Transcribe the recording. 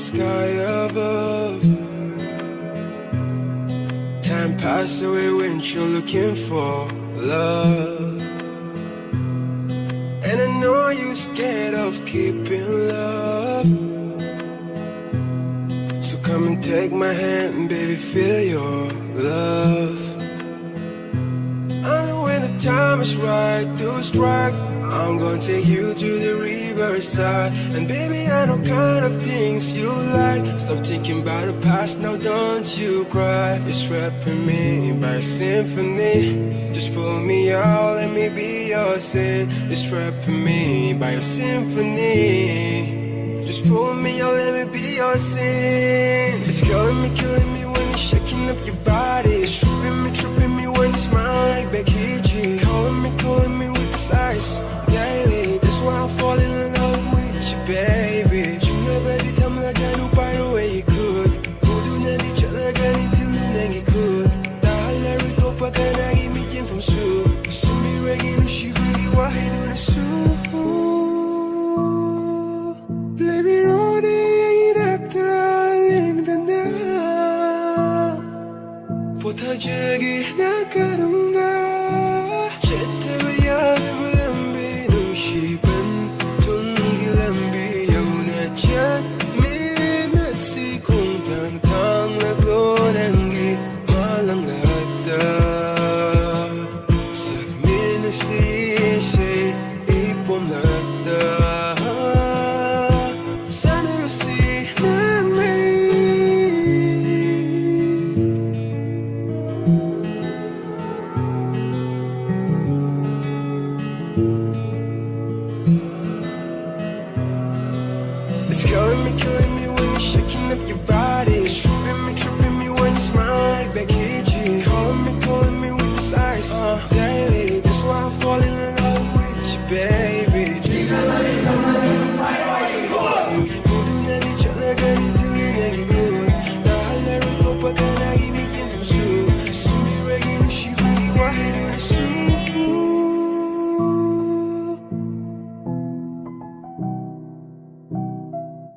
sky above. Time passes away when you're looking for love. And I know you're scared of keeping love. So come and take my hand, baby, feel your love. I know when the time is right to strike, I'm gonna take you to the riverside. And baby, I know kind of things you like. Stop thinking about the past, now don't you cry. You're strapping me by a symphony. Just pull me out, let me be your sin. You're strapping me by your symphony. Just pull me out, let me be your sin. It's killing me when you're shaking up your body. It's tripping me when you smile like Becky G. Calling me with this eyes daily. That's why I'm falling in love with you, baby. 중요하게 탐나가는 by the way you could. 모두 날 잊어나가니 들리는 게 good. 다 할래를 똑바가나기 meeting from 수. 숨이래기 누시부리 와해도 내 수. Baby, road에 이락달링 다 보다 저기 나가는가. It's killing me